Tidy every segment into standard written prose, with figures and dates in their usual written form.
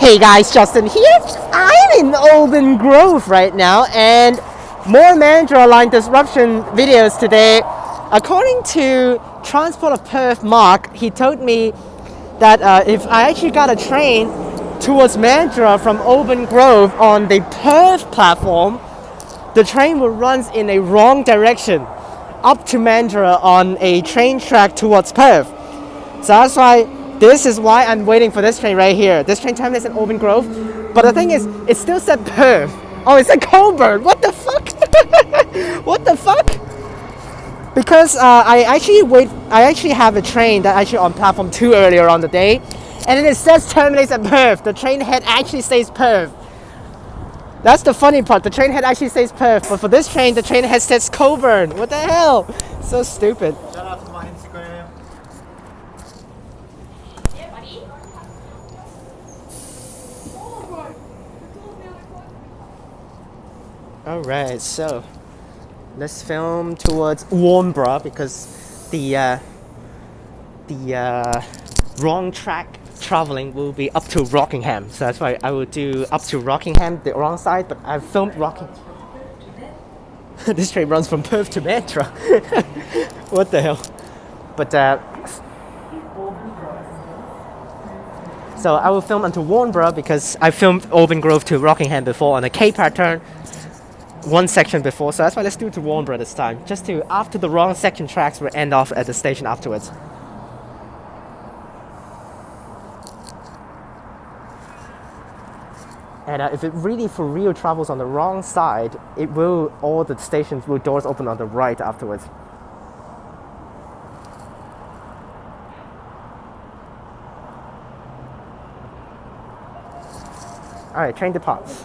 Hey guys, Justin here. I'm in Aubin Grove right now, and more Mandurah line disruption videos today. According to Transport Perth Mark, he told me that if I actually got a train towards Mandurah from Aubin Grove on the Perth platform, the train will run in a wrong direction up to Mandurah on a train track towards Perth. So that's why this is why I'm waiting for this train right here. This train terminus in Aubin Grove. But the thing is, it still said Perth. Oh, it said Coburn. What the fuck? What the fuck? Because I actually have a train that actually on platform 2 earlier on the day, and then it says terminus at Perth. The train head actually says Perth. That's the funny part. The train head actually says Perth, but for this train, the train head says Coburn. What the hell? So stupid. Shout out to my Instagram. Alright, so let's film towards Warnbro because the wrong track traveling will be up to Rockingham. So that's why I will do up to Rockingham, the wrong side, but I've filmed Rockingham. This train runs from Perth to Mandurah. What the hell? But so I will film until Warnbro because I filmed Aubin Grove to Rockingham before on a K pattern. One section before, so that's why let's do it to Warnbro this time. Just to, after the wrong section tracks, we'll end off at the station afterwards. And if it really for real travels on the wrong side, it will, all the stations will doors open on the right afterwards. Alright, train departs.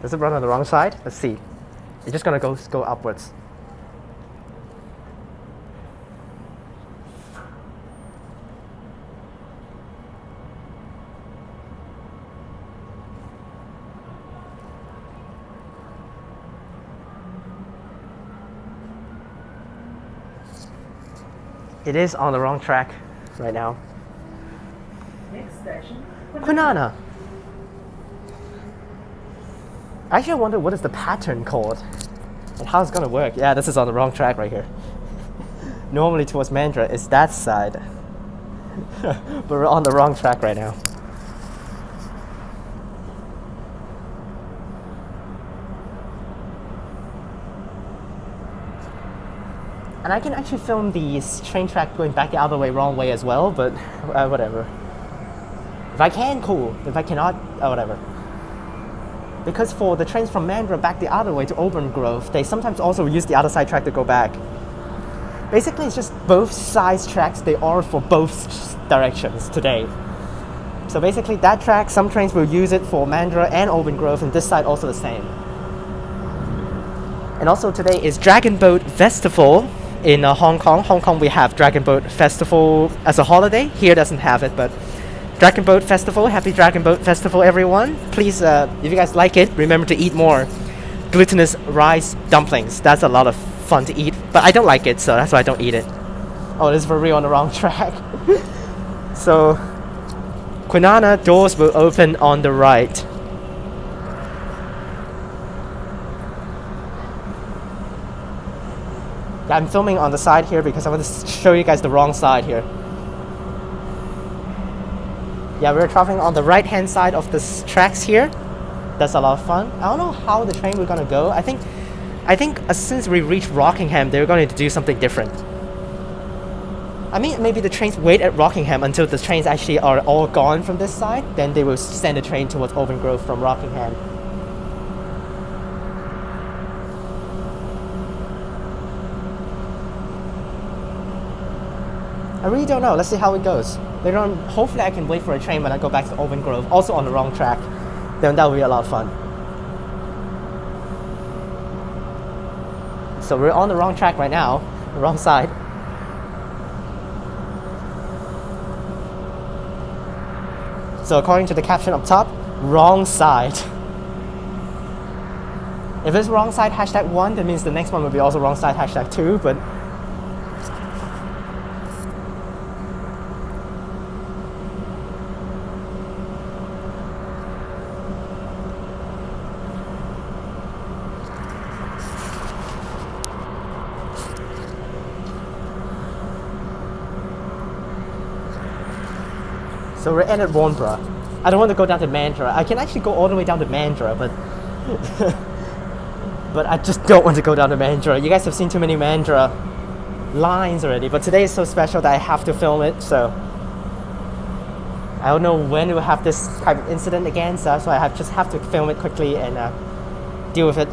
Does it run on the wrong side? Let's see. It's just gonna go upwards. It is on the wrong track right now. Next station, Kwinana. Actually, I wonder what is the pattern called and how it's gonna work. Yeah, this is on the wrong track right here. Normally towards Mandurah is that side. But we're on the wrong track right now. And I can actually film the train track going back the other way, wrong way as well, but whatever. If I can, cool. If I cannot, whatever. Because for the trains from Mandurah back the other way to Aubin Grove, they sometimes also use the other side track to go back. Basically, it's just both sides tracks, they are for both directions today. So basically that track, some trains will use it for Mandurah and Aubin Grove, and this side also the same. And also today is Dragon Boat Festival in Hong Kong. Hong Kong we have Dragon Boat Festival as a holiday, here doesn't have it, but Dragon Boat Festival, happy Dragon Boat Festival everyone. Please, if you guys like it, remember to eat more glutinous rice dumplings. That's a lot of fun to eat, but I don't like it, so that's why I don't eat it. Oh, this is for real on the wrong track. So, Kwinana doors will open on the right. Yeah, I'm filming on the side here because I want to show you guys the wrong side here. Yeah, we're traveling on the right-hand side of the tracks here. That's a lot of fun. I don't know how the train we're gonna go. I think since we reach Rockingham, they're going to do something different. I mean, maybe the trains wait at Rockingham until the trains actually are all gone from this side. Then they will send a train towards Aubin Grove from Rockingham. I really don't know. Let's see how it goes. Later on, hopefully I can wait for a train when I go back to Aubin Grove, also on the wrong track. Then that will be a lot of fun. So we're on the wrong track right now, the wrong side. So according to the caption up top, wrong side. If it's wrong side #1, that means the next one will be also wrong side #2, but so we're in at Warnbro. I don't want to go down to Mandurah. I can actually go all the way down to Mandurah, but but I just don't want to go down to Mandurah. You guys have seen too many Mandurah lines already, but today is so special that I have to film it, so I don't know when we'll have this type of incident again, so I just have to film it quickly and deal with it.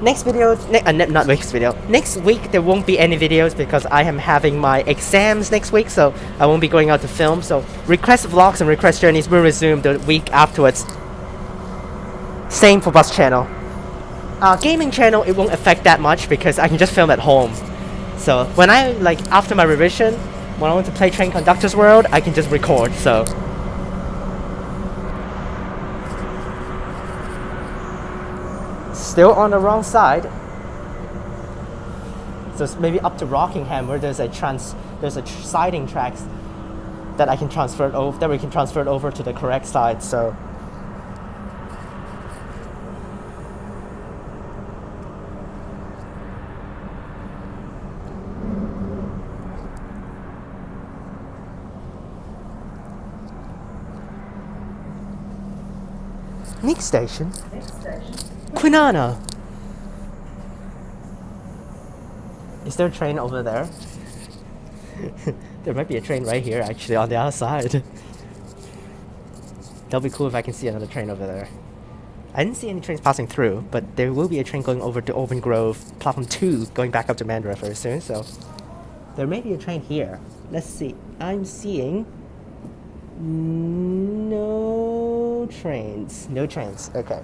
Next video, not next video, next week there won't be any videos because I am having my exams next week, so I won't be going out to film. So request vlogs and request journeys will resume the week afterwards. Same for bus channel. Gaming channel, it won't affect that much because I can just film at home. So when I, like, after my revision, when I want to play Train Conductor's World, I can just record, so. Still on the wrong side. So it's maybe up to Rockingham where there's a siding tracks that I can transfer it over, that we can transfer it over to the correct side, so. Next station. Kwinana. Is there a train over there? There might be a train right here, actually, on the other side. That'll be cool if I can see another train over there. I didn't see any trains passing through, but there will be a train going over to Aubin Grove, platform 2, going back up to Mandurah very soon, so there may be a train here. Let's see. I'm seeing no trains. No trains. Okay.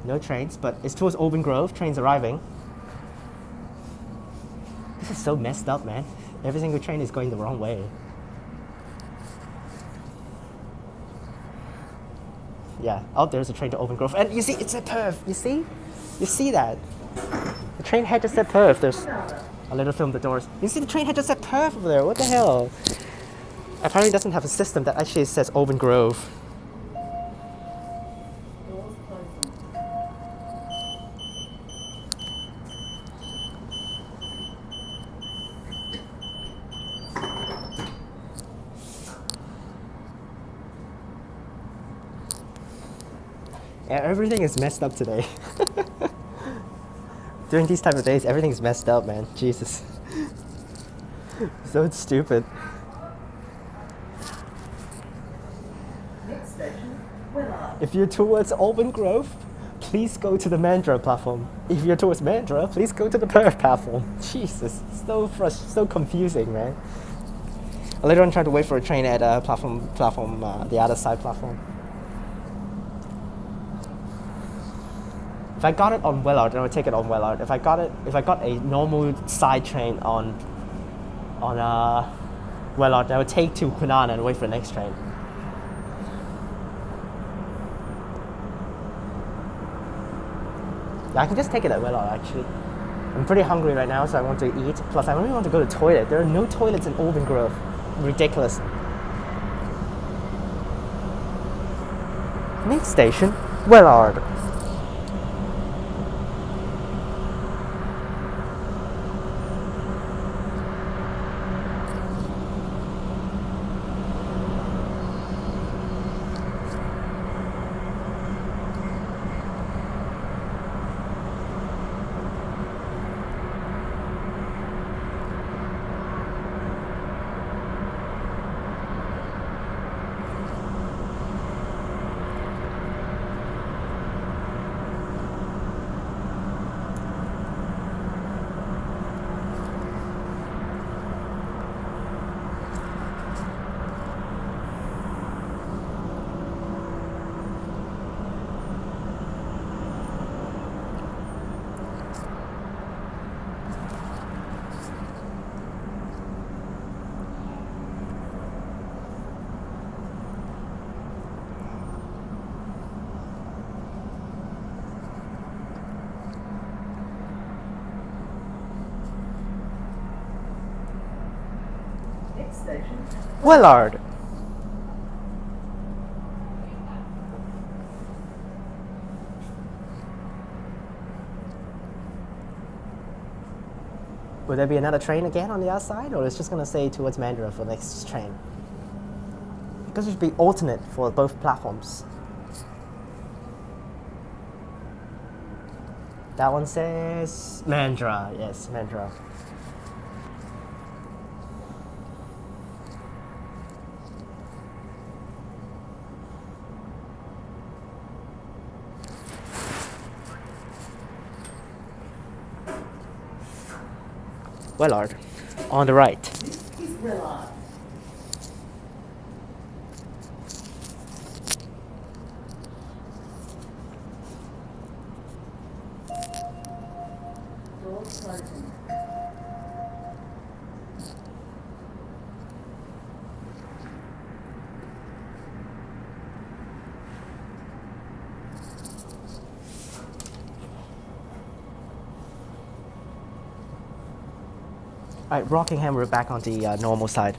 No trains, but it's towards Aubin Grove. Trains arriving. This is so messed up, man. Every single train is going the wrong way. Yeah. Oh, there's a train to Aubin Grove, and you see, it's at Perth. You see? You see that? The train head just said Perth. There's a little film the doors. You see the train head just said Perth over there. What the hell? Apparently, it doesn't have a system that actually says Aubin Grove. Yeah, everything is messed up today. During these type of days, everything is messed up, man. Jesus. So stupid. Next station, Willard. If you're towards Aubin Grove, please go to the Mandurah platform. If you're towards Mandurah, please go to the Perth platform. Jesus, so confusing, man. I later on tried to wait for a train at the other side platform. If I got it on Willard, then I would take it on Willard. If I got a normal side train on Willard, I would take to Kwinana and wait for the next train. Yeah, I can just take it at Willard, actually. I'm pretty hungry right now, so I want to eat. Plus, I really want to go to the toilet. There are no toilets in Aubin Grove. Ridiculous. Next station, Willard. station, Willard. Will there be another train again on the outside, or it's just going to say towards Mandurah for the next train? Because it should be alternate for both platforms. That one says Mandurah. Yes, Mandurah. Willard, on the right. this is Willard. Doors closing. Alright, Rockingham, we're back on the normal side.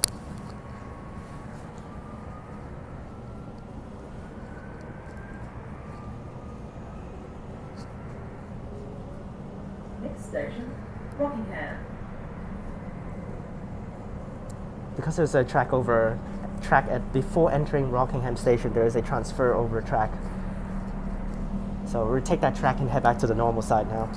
Next station, Rockingham. Because there's a track at before entering Rockingham station, there is a transfer over track. So we'll take that track and head back to the normal side now.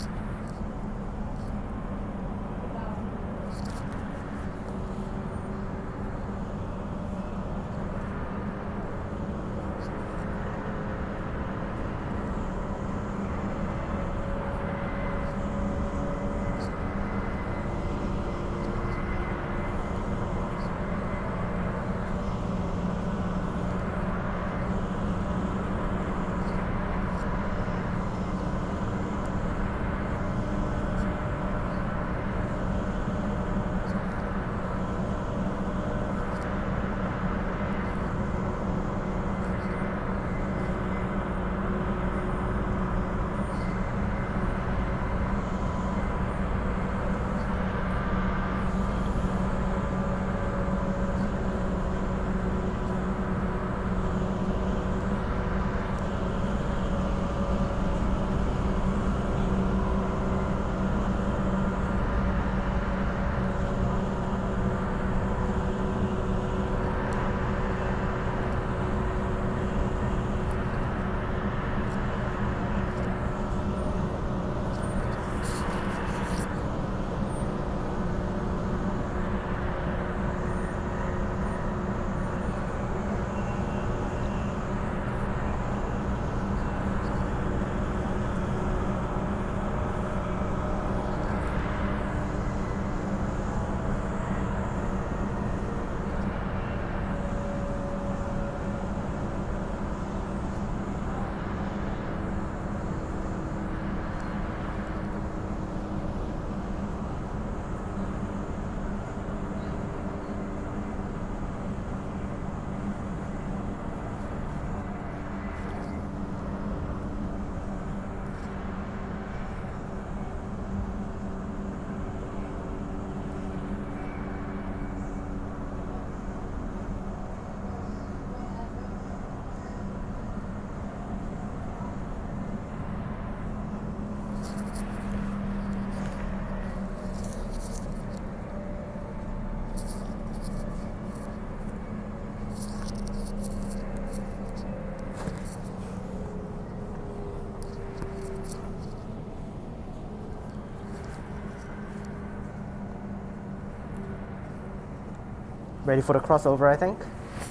Ready for the crossover, I think.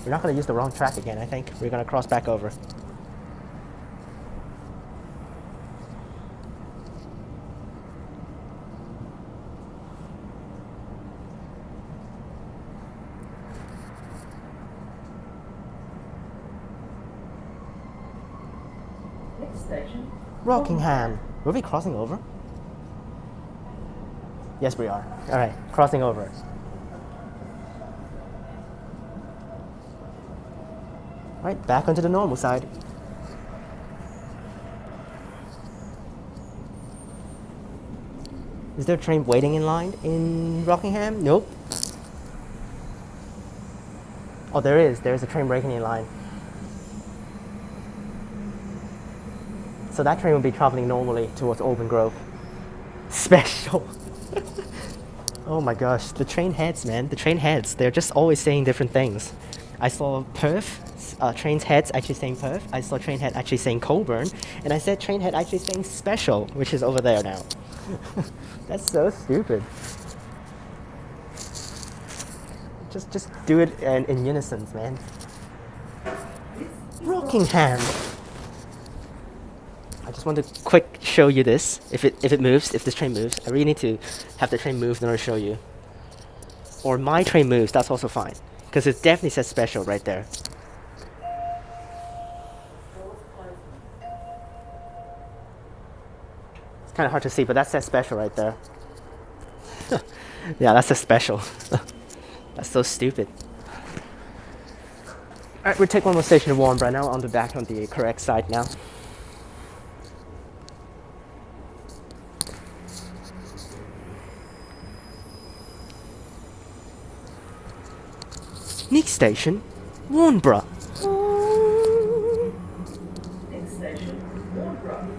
We're not going to use the wrong track again, I think. We're going to cross back over. Next station, Rockingham. Were we crossing over? Yes, we are. All right, crossing over. All right, back onto the normal side. Is there a train waiting in line in Rockingham? Nope. Oh, there's a train breaking in line. So that train will be traveling normally towards Aubin Grove. Special. Oh my gosh, the train heads, man. The train heads, they're just always saying different things. I saw Perth, train heads actually saying Perth. I saw train head actually saying Colburn. And I said train head actually saying special, which is over there now. That's so stupid. Just do it in unison, man. Rockingham. I just want to quick show you this. If it moves, if this train moves, I really need to have the train move in order to show you. Or my train moves, that's also fine. Because it definitely says special right there. It's kind of hard to see, but that says special right there. Yeah, that's a special. That's so stupid. Alright, we'll take one more station to Warnbro now, on the back on the correct side now. Next station, Warnbro. Next station, Warnbro.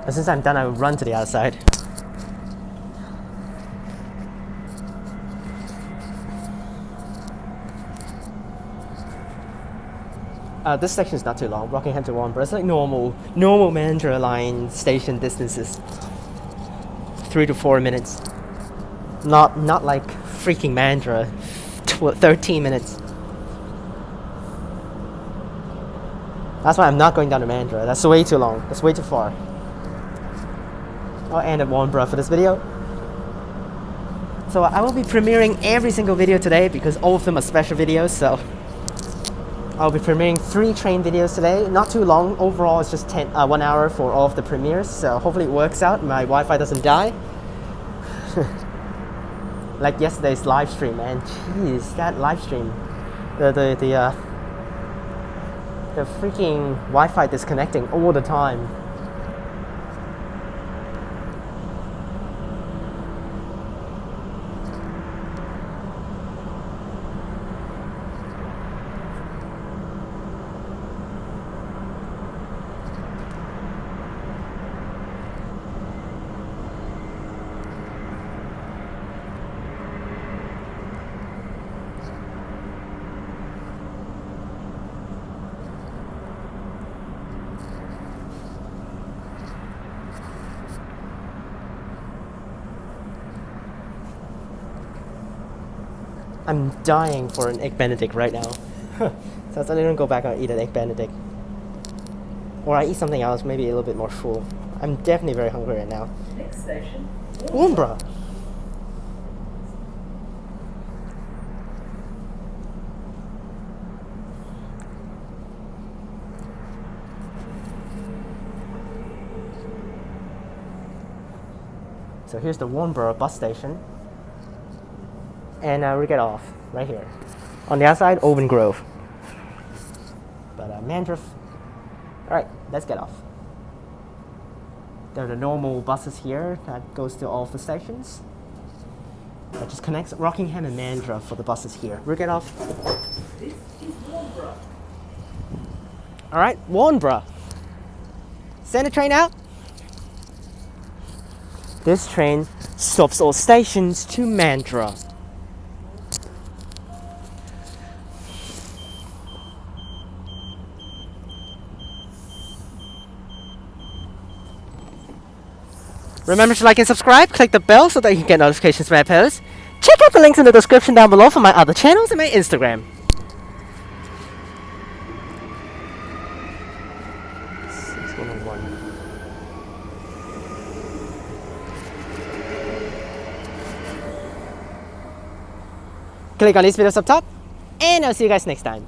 As soon as I'm done, I will run to the other side. This section is not too long, Rockingham to Warnbro. It's like normal Mandurah line station distances. 3 to 4 minutes. Not like freaking Mandurah, 13 minutes. That's why I'm not going down to Mandurah. That's way too long. That's way too far. I'll end at Warnbro for this video. So I will be premiering every single video today because all of them are special videos. So I'll be premiering 3 train videos today. Not too long. Overall, it's just 1 hour for all of the premieres. So hopefully it works out. My Wi-Fi doesn't die. Like yesterday's live stream, man. Jeez, that live stream. The freaking Wi-Fi disconnecting all the time. I'm dying for an egg benedict right now. So I don't go back and eat an egg benedict. Or I eat something else, maybe a little bit more full. I'm definitely very hungry right now. Next station, Warnbro. So here's the Warnbro bus station. And we get off right here. On the outside, Aubin Grove. But Mandurah. Alright, let's get off. There are the normal buses here that goes to all of the stations. That just connects Rockingham and Mandurah for the buses here. We'll get off. this is Warnbro. Alright, Warnbro. Send the train out. This train stops all stations to Mandurah. Remember to like and subscribe, click the bell so that you can get notifications when I post. Check out the links in the description down below for my other channels and my Instagram. Click on these videos up top, and I'll see you guys next time.